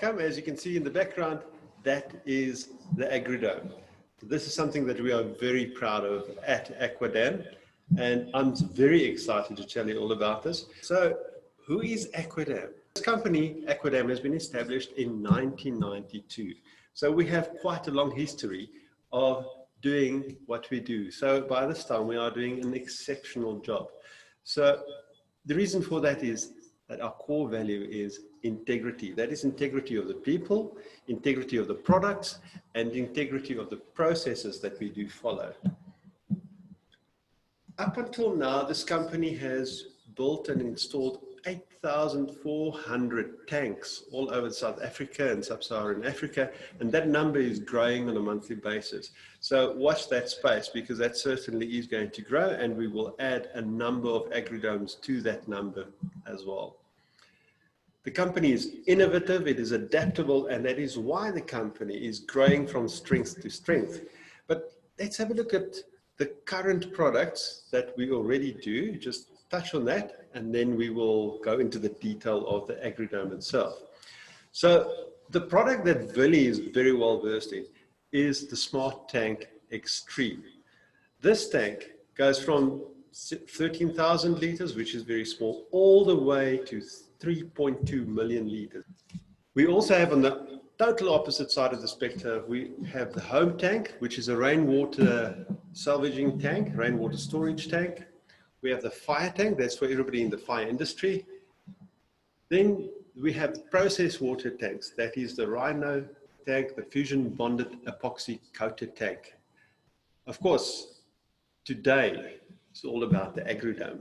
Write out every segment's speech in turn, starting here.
welcome. As you can see in the background, that is the AgriDome. This is something that we are very proud of at Aquadam, and I'm very excited to tell you all about this. So, who is Aquadam? This company, Aquadam, has been established in 1992. So we have quite a long history of doing what we do. So by this time, we are doing an exceptional job. So the reason for that is that our core value is integrity. That is integrity of the people, integrity of the products, and integrity of the processes that we do follow. Up until now, this company has built and installed 8,400 tanks all over South Africa and Sub-Saharan Africa, and that number is growing on a monthly basis. So watch that space, because that certainly is going to grow, and we will add a number of AgriDomes to that number as well. The company is innovative, it is adaptable, and that is why the company is growing from strength to strength. But let's have a look at the current products that we already do, just touch on that, and then we will go into the detail of the AgriDome itself. So the product that Willie is very well versed in is the Smart Tank Extreme. This tank goes from 13,000 liters, which is very small, all the way to 3.2 million liters. We also have on the total opposite side of the spectrum, we have the Home Tank, which is a rainwater salvaging tank, rainwater storage tank. We have the Fire Tank, that's for everybody in the fire industry. Then we have process water tanks, that is the Rhino tank, the fusion bonded epoxy coated tank. Of course, today it's all about the AgriDome.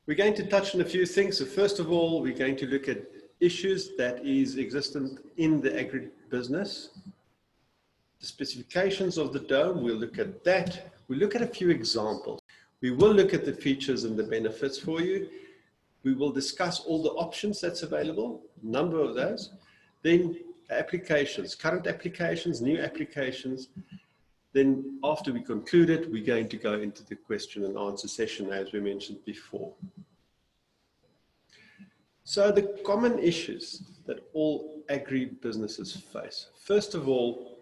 We're going to touch on a few things. So first of all, we're going to look at issues that is existent in the agribusiness. The specifications of the dome, we'll look at that. We'll look at a few examples. We will look at the features and the benefits for you. We will discuss all the options that's available, a number of those. Then applications, current applications, new applications. Then after we conclude it, we're going to go into the question and answer session, as we mentioned before. So the common issues that all agri-businesses face. First of all,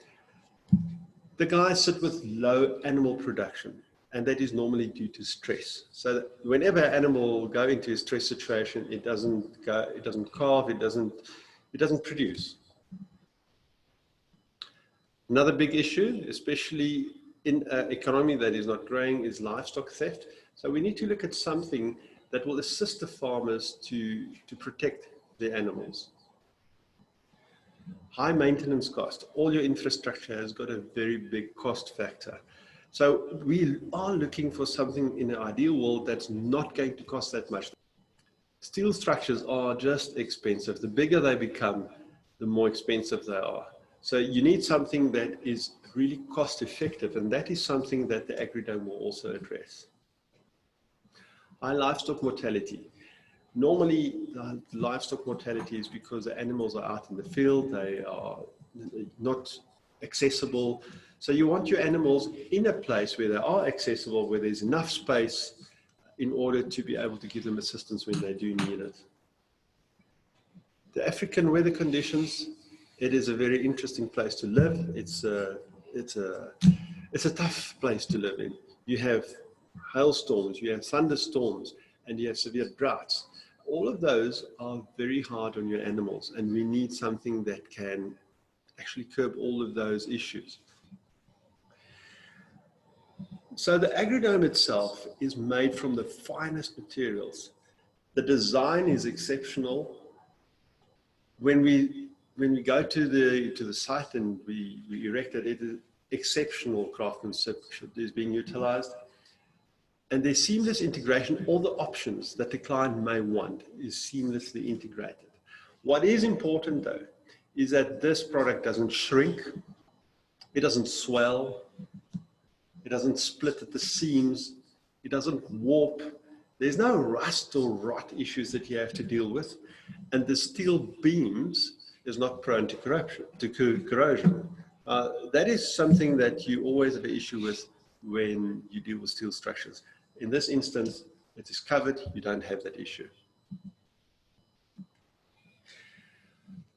the guys sit with low animal production, and that is normally due to stress. So that whenever an animal will go into a stress situation, it doesn't calve, it doesn't produce. Another big issue, especially in an economy that is not growing, is livestock theft. So we need to look at something that will assist the farmers to protect their animals. High maintenance cost. All your infrastructure has got a very big cost factor. So we are looking for something in an ideal world that's not going to cost that much. Steel structures are just expensive. The bigger they become, the more expensive they are. So you need something that is really cost effective, and that is something that the AgriDome will also address. High livestock mortality. Normally, the livestock mortality is because the animals are out in the field, they are not accessible. So you want your animals in a place where they are accessible, where there's enough space in order to be able to give them assistance when they do need it. The African weather conditions, it is a very interesting place to live. It's a tough place to live in. You have hailstorms, you have thunderstorms, and you have severe droughts. All of those are very hard on your animals, and we need something that can actually curb all of those issues. So the AgriDome itself is made from the finest materials. The design is exceptional. When we go to the site and we erect it, it is exceptional craftsmanship is being utilized. And there's seamless integration. All the options that the client may want is seamlessly integrated. What is important though, is that this product doesn't shrink, it doesn't swell, it doesn't split at the seams, it doesn't warp. There's no rust or rot issues that you have to deal with. And the steel beams is not prone to corrosion. That is something that you always have an issue with when you deal with steel structures. In this instance, it is covered, you don't have that issue.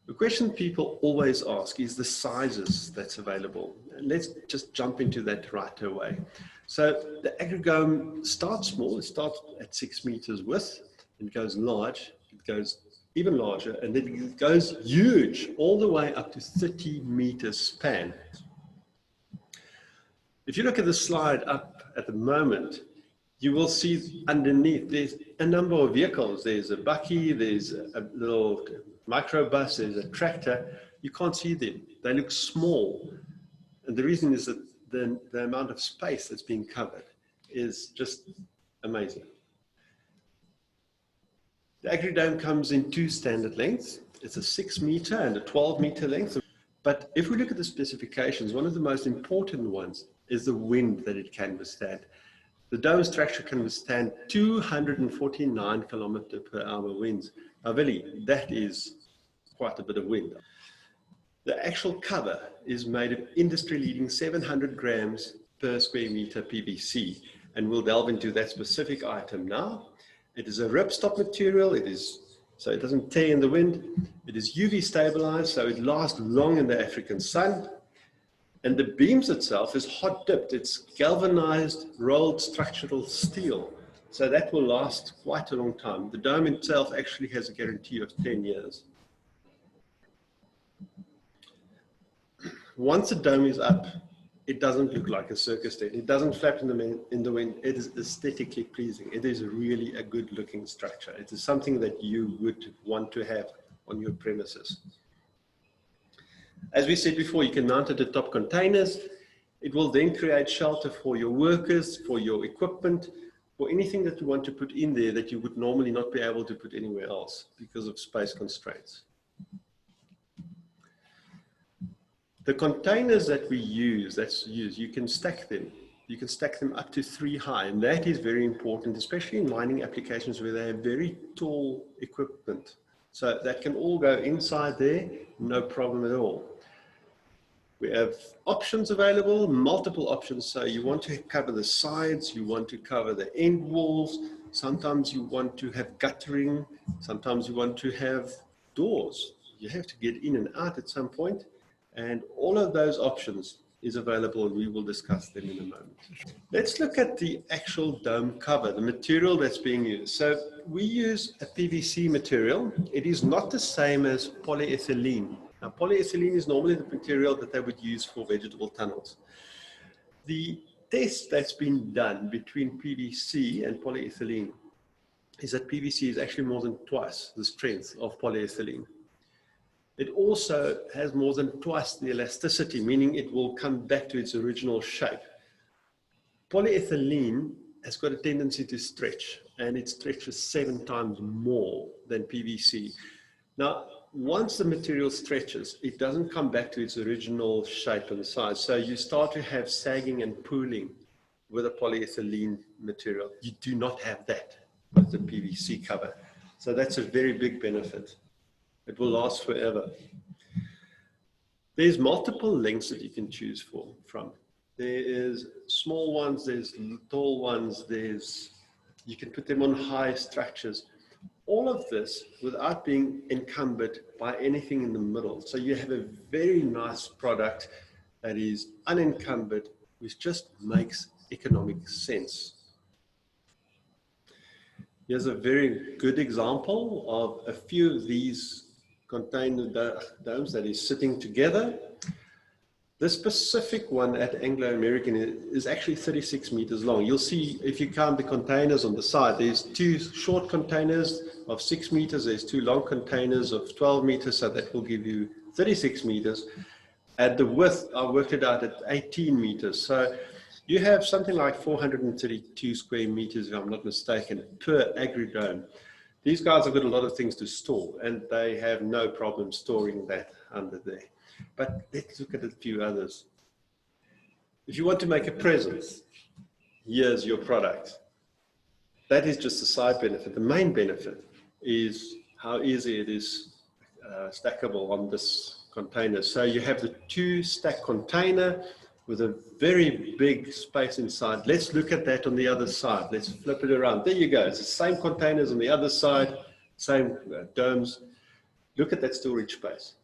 The question people always ask is the sizes that's available. And let's just jump into that right away. So the AgriDome starts small. It starts at 6 meters width. It goes large. It goes even larger. And then it goes huge all the way up to 30 meters span. If you look at the slide up at the moment, you will see underneath there's a number of vehicles. There's a bakkie, there's a little microbus, there's a tractor. You can't see them. They look small. And the reason is that the amount of space that's being covered is just amazing. The AgriDome comes in 2 standard lengths. It's a 6 meter and a 12 meter length. But if we look at the specifications, one of the most important ones is the wind that it can withstand. The dome structure can withstand 249 kilometer per hour winds. Now, really, that is quite a bit of wind. The actual cover is made of industry-leading 700 grams per square meter PVC, and we'll delve into that specific item now. It is a ripstop material. So it doesn't tear in the wind. It is UV stabilized, so it lasts long in the African sun. And the beams itself is hot dipped. It's galvanized, rolled structural steel. So that will last quite a long time. The dome itself actually has a guarantee of 10 years. Once the dome is up, it doesn't look like a circus tent. It doesn't flap in the wind. It is aesthetically pleasing. It is really a good looking structure. It is something that you would want to have on your premises. As we said before, you can mount it atop containers. It will then create shelter for your workers, for your equipment, for anything that you want to put in there that you would normally not be able to put anywhere else because of space constraints. The containers that we use, you can stack them. You can stack them up to 3 high, and that is very important, especially in mining applications where they have very tall equipment. So that can all go inside there, no problem at all. We have options available, multiple options. So you want to cover the sides, you want to cover the end walls. Sometimes you want to have guttering. Sometimes you want to have doors. You have to get in and out at some point. And all of those options is available, and we will discuss them in a moment. Let's look at the actual dome cover, the material that's being used. So we use a PVC material. It is not the same as polyethylene. Now, polyethylene is normally the material that they would use for vegetable tunnels. The test that's been done between PVC and polyethylene is that PVC is actually more than twice the strength of polyethylene. It also has more than twice the elasticity, meaning it will come back to its original shape. Polyethylene has got a tendency to stretch, and it stretches 7 times more than PVC. Now, once the material stretches, it doesn't come back to its original shape and size. So you start to have sagging and pooling with a polyethylene material. You do not have that with the PVC cover. So that's a very big benefit. It will last forever. There's multiple lengths that you can choose from. There is small ones, there's tall ones, you can put them on high structures. All of this without being encumbered by anything in the middle. So you have a very nice product that is unencumbered, which just makes economic sense. Here's a very good example of a few of these container domes that is sitting together. The specific one at Anglo American is actually 36 meters long. You'll see if you count the containers on the side, there's 2 short containers of 6 meters, there's 2 long containers of 12 meters, so that will give you 36 meters. At the width, I worked it out at 18 meters. So you have something like 432 square meters, if I'm not mistaken, per AgriDome. These guys have got a lot of things to store, and they have no problem storing that under there. But let's look at a few others. If you want to make a present, here's your product. That is just a side benefit. The main benefit is how easy it is stackable on this container. So you have the 2-stack container with a very big space inside. Let's look at that on the other side. Let's flip it around. There you go. It's the same containers on the other side, same domes. Look at that storage space.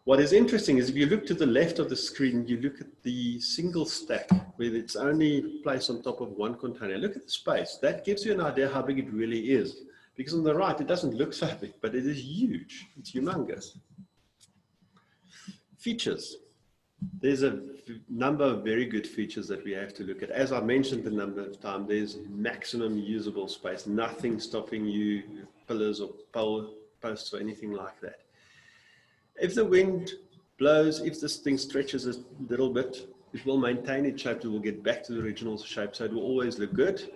What is interesting is if you look to the left of the screen, you look at the single stack where it's only placed on top of one container. Look at the space. That gives you an idea how big it really is. Because on the right, it doesn't look so big, but it is huge. It's humongous. Features. There's a number of very good features that we have to look at. As I mentioned a number of times, there's maximum usable space, nothing stopping you, pillars or posts or anything like that. If the wind blows, if this thing stretches a little bit, it will maintain its shape. It will get back to the original shape, so it will always look good.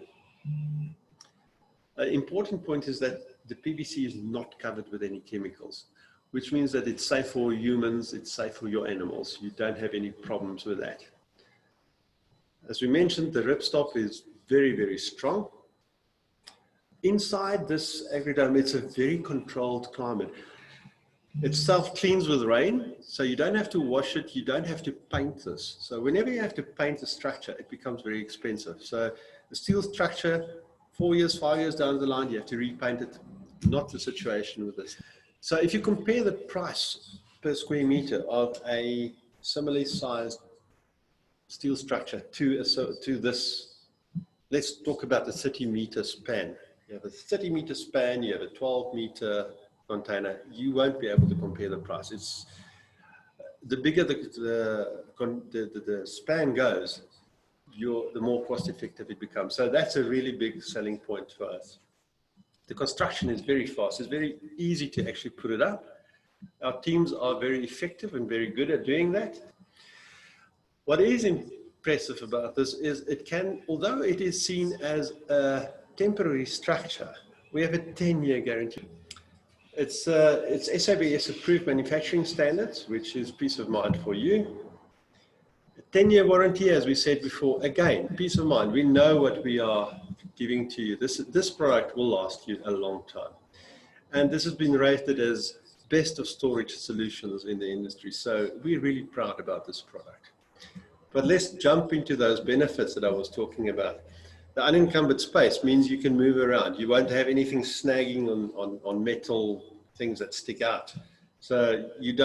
An important point is that the PVC is not covered with any chemicals, which means that it's safe for humans, it's safe for your animals. You don't have any problems with that. As we mentioned, the ripstop is very, very strong. Inside this AgriDome, it's a very controlled climate. It self-cleans with rain, so you don't have to wash it, you don't have to paint this. So whenever you have to paint a structure, it becomes very expensive. So the steel structure, 4 years, 5 years down the line, you have to repaint it. Not the situation with this. So if you compare the price per square meter of a similarly sized steel structure to this, let's talk about the 30-meter span. You have a 30-meter span, you have a 12-meter container, you won't be able to compare the price. It's the bigger the span goes, the more cost effective it becomes. So that's a really big selling point for us. The construction is very fast. It's very easy to actually put it up. Our teams are very effective and very good at doing that. What is impressive about this is it can, although it is seen as a temporary structure, we have a 10-year guarantee. It's SABS approved manufacturing standards, which is peace of mind for you. A 10-year warranty, as we said before, again, peace of mind. We know what we are giving to you. This product will last you a long time. And this has been rated as best of storage solutions in the industry. So we're really proud about this product. But let's jump into those benefits that I was talking about. The unencumbered space means you can move around. You won't have anything snagging on metal things that stick out. So you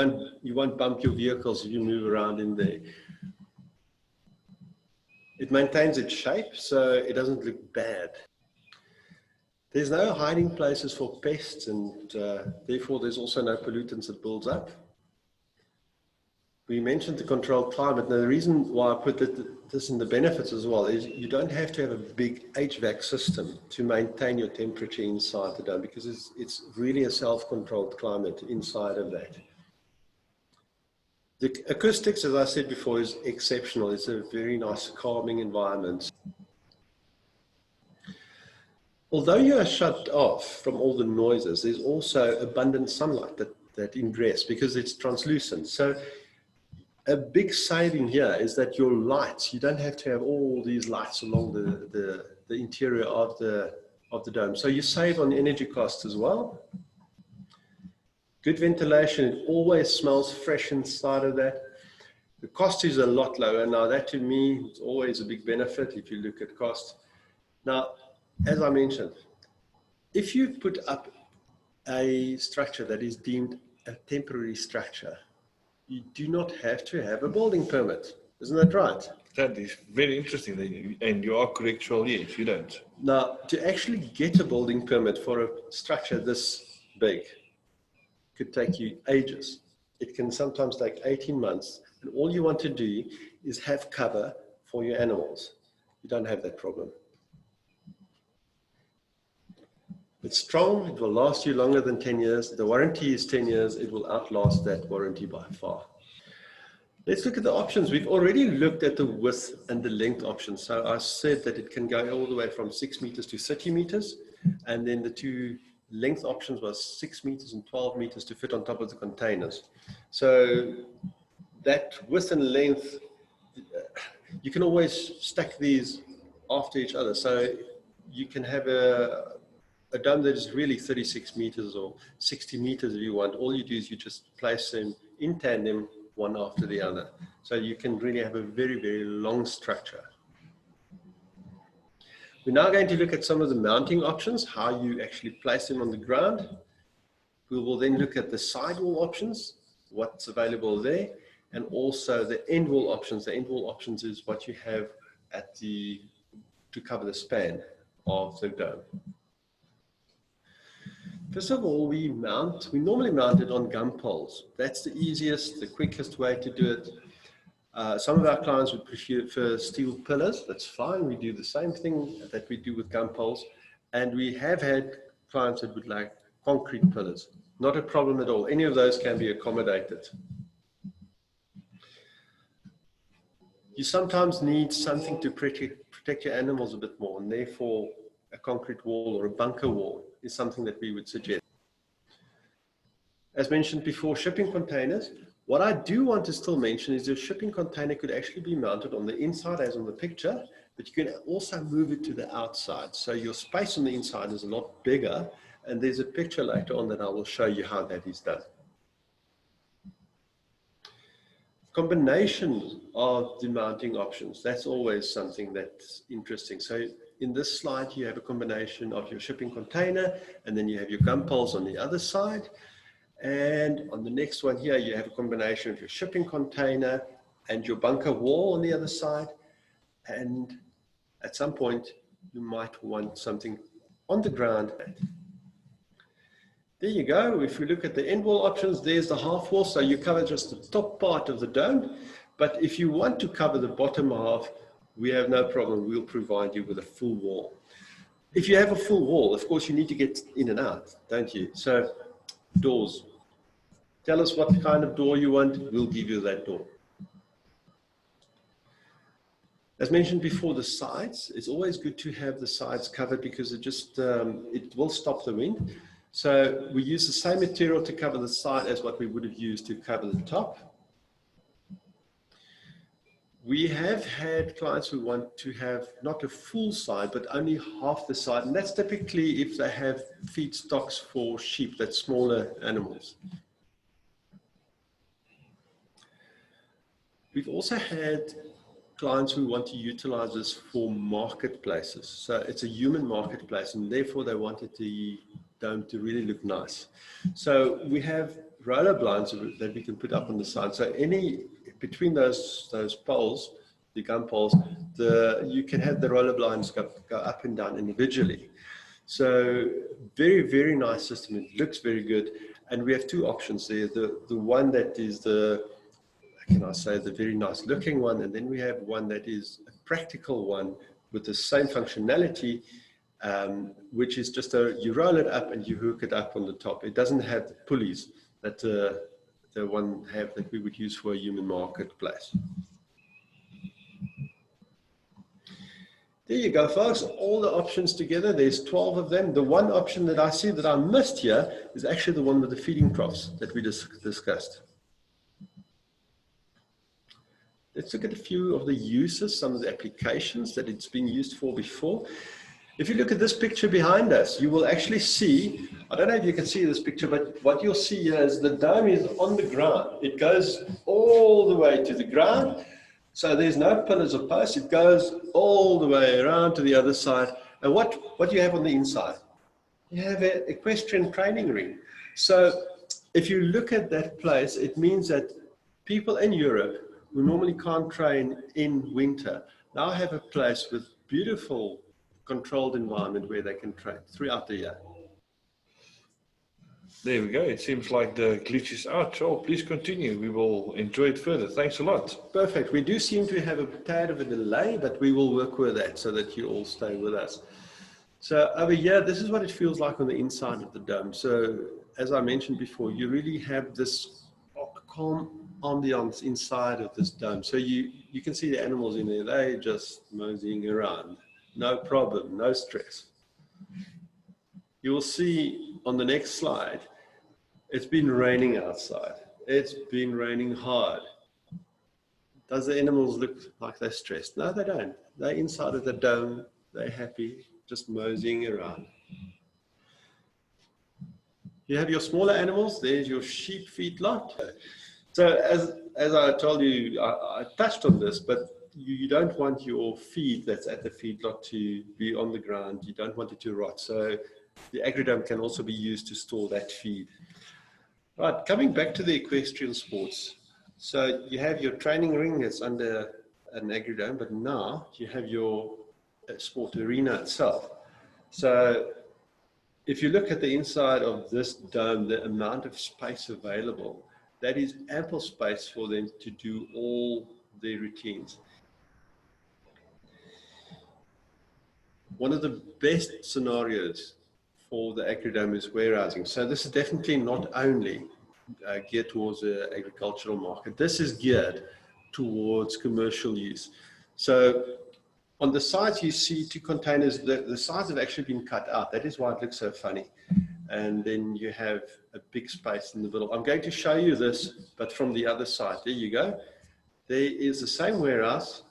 won't bump your vehicles if you move around in there. It maintains its shape, so it doesn't look bad. There's no hiding places for pests, and therefore there's also no pollutants that builds up. We mentioned the controlled climate. Now, the reason why I put this in the benefits as well is you don't have to have a big HVAC system to maintain your temperature inside the dome, because it's really a self-controlled climate inside of that. The acoustics, as I said before, is exceptional. It's a very nice, calming environment. Although you are shut off from all the noises, there's also abundant sunlight that ingress because it's translucent. So a big saving here is that your lights, you don't have to have all these lights along the interior of the dome. So you save on energy costs as well. Good ventilation, it always smells fresh inside of that. The cost is a lot lower. Now that to me is always a big benefit if you look at cost. Now, as I mentioned, if you put up a structure that is deemed a temporary structure, you do not have to have a building permit. Isn't that right? That is very interesting, and you are correct, Charlie, yes, you don't. Now, to actually get a building permit for a structure this big could take you ages. It can sometimes take 18 months, and all you want to do is have cover for your animals. You don't have that problem. It's strong, it will last you longer than 10 years. The warranty is 10 years, it will outlast that warranty by far. Let's look at the options. We've already looked at the width and the length options. So I said that it can go all the way from 6 meters to 30 meters. And then the two length options was 6 meters and 12 meters to fit on top of the containers. So that width and length, you can always stack these after each other. So you can have a dome that is really 36 meters or 60 meters if you want. All you do is you just place them in tandem, one after the other. So you can really have a very, very long structure. We're now going to look at some of the mounting options, how you actually place them on the ground. We will then look at the sidewall options, what's available there, and also the end wall options. The end wall options is what you have at the, to cover the span of the dome. First of all, we normally mount it on gum poles. That's the easiest, the quickest way to do it. Some of our clients would prefer steel pillars. That's fine. We do the same thing that we do with gum poles. And we have had clients that would like concrete pillars. Not a problem at all. Any of those can be accommodated. You sometimes need something to protect your animals a bit more, and therefore a concrete wall or a bunker wall is something that we would suggest. As mentioned before, shipping containers. What I do want to still mention is your shipping container could actually be mounted on the inside as on the picture, but you can also move it to the outside. So your space on the inside is a lot bigger, and there's a picture later on that I will show you how that is done. Combination of the mounting options, that's always something that's interesting. So in this slide, you have a combination of your shipping container, and then you have your gum poles on the other side. And on the next one here, you have a combination of your shipping container and your bunker wall on the other side. And at some point, you might want something on the ground. There you go. If we look at the end wall options, there's the half wall. So you cover just the top part of the dome. But if you want to cover the bottom half, we have no problem. We'll provide you with a full wall. If you have a full wall, of course, you need to get in and out, don't you? So doors. Tell us what kind of door you want. We'll give you that door. As mentioned before, the sides. It's always good to have the sides covered because it just it will stop the wind. So we use the same material to cover the side as what we would have used to cover the top. We have had clients who want to have not a full side, but only half the side. And that's typically if they have feed stocks for sheep, that's smaller animals. We've also had clients who want to utilize this for marketplaces. So it's a human marketplace, and therefore they wanted the dome to really look nice. So we have roller blinds that we can put up on the side. So between those poles, the gum poles, you can have the roller blinds go up and down individually. So very, very nice system. It looks very good. And we have two options there. The one that is the very nice looking one, and then we have one that is a practical one with the same functionality, which is just you roll it up and you hook it up on the top. It doesn't have the pulleys that the one that we would use for a human marketplace. There you go, folks. All the options together. There's 12 of them. The one option that I see that I missed here is actually the one with the feeding troughs that we just discussed. Let's look at a few of the uses, some of the applications that it's been used for before. If you look at this picture behind us, you will actually see, I don't know if you can see this picture, but what you'll see here is the dome is on the ground. It goes all the way to the ground. So there's no pillars or posts. It goes all the way around to the other side. And what do you have on the inside? You have an equestrian training ring. So if you look at that place, it means that people in Europe who normally can't train in winter now have a place with beautiful controlled environment where they can train throughout the year. There we go. It seems like the glitch is out. So please continue. We will enjoy it further. Thanks a lot. Perfect. We do seem to have a tad of a delay, but we will work with that so that you all stay with us. So over here, this is what it feels like on the inside of the dome. So as I mentioned before, you really have this calm ambiance inside of this dome. So you can see the animals in there. They're just moseying around. No problem, no stress. You will see on the next slide, it's been raining outside. It's been raining hard. Does the animals look like they're stressed? No, they don't. They're inside of the dome. They're happy, just moseying around. You have your smaller animals. There's your sheep feedlot. So as I told you, I touched on this, but you don't want your feed that's at the feedlot to be on the ground. You don't want it to rot. So the AgriDome can also be used to store that feed. Right, coming back to the equestrian sports. So you have your training ring that's under an AgriDome, but now you have your sport arena itself. So if you look at the inside of this dome, the amount of space available, that is ample space for them to do all their routines. One of the best scenarios for the AgriDome is warehousing. So this is definitely not only geared towards the agricultural market. This is geared towards commercial use. So on the sides you see two containers, the sides have actually been cut out. That is why it looks so funny. And then you have a big space in the middle. I'm going to show you this, but from the other side. There you go. There is the same warehouse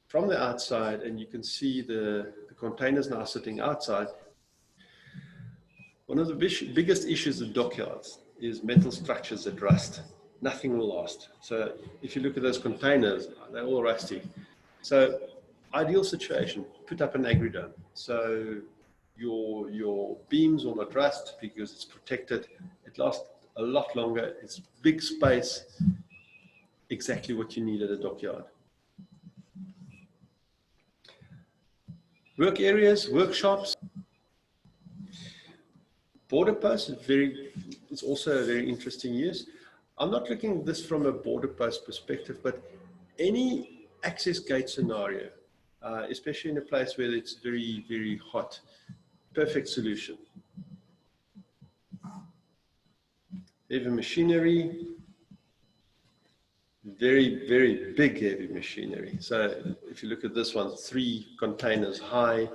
from the outside, and you can see the containers now sitting outside. One of the biggest issues of dockyards is metal structures that rust. Nothing will last. So if you look at those containers, they're all rusty. So ideal situation, put up an AgriDome. So your beams will not rust because it's protected. It lasts a lot longer. It's big space, exactly what you need at a dockyard. Work areas, workshops. Border posts it's also a very interesting use. I'm not looking at this from a border post perspective, but any access gate scenario, especially in a place where it's very, very hot, perfect solution. Heavy machinery, very, very big heavy machinery. So if you look at this one, 3 containers high,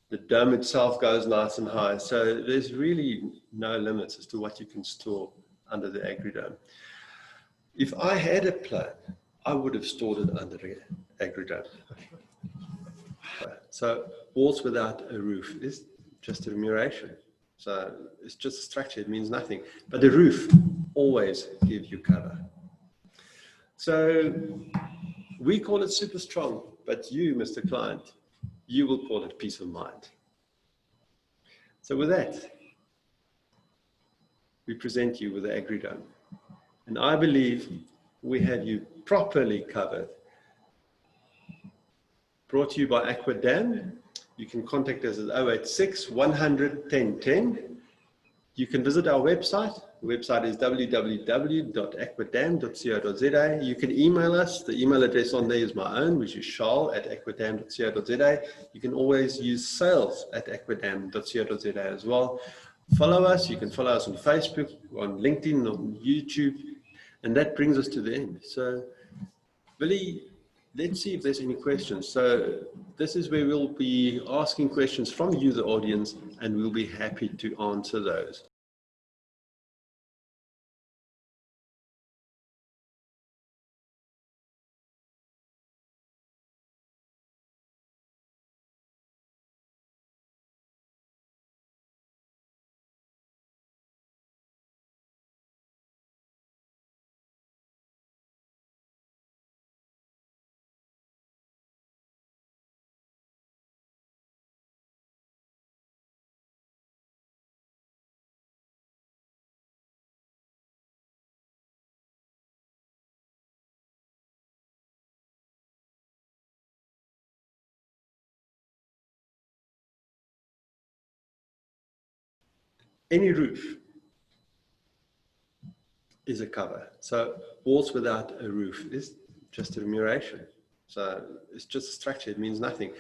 the dome itself goes nice and high. So there's really no limits as to what you can store under the AgriDome. If I had a plan, I would have stored it under the AgriDome. So walls without a roof is just a remuneration. So it's just a structure, it means nothing. But the roof always gives you cover. So we call it super strong, but you, Mr. Client, you will call it peace of mind. So with that, we present you with the AgriDome. And I believe we have you properly covered. Brought to you by Aquadam. You can contact us at 086 100 1010. You can visit our website. The website is www.aquadam.co.za. You can email us. The email address on there is my own, which is charles@aquadam.co.za. You can always use sales@aquadam.co.za as well. Follow us. You can follow us on Facebook, on LinkedIn, on YouTube. And that brings us to the end. So, Billy, let's see if there's any questions. So this is where we'll be asking questions from you, the audience, and we'll be happy to answer those. Any roof is a cover. So walls without a roof is just a remuneration. So it's just a structure, it means nothing.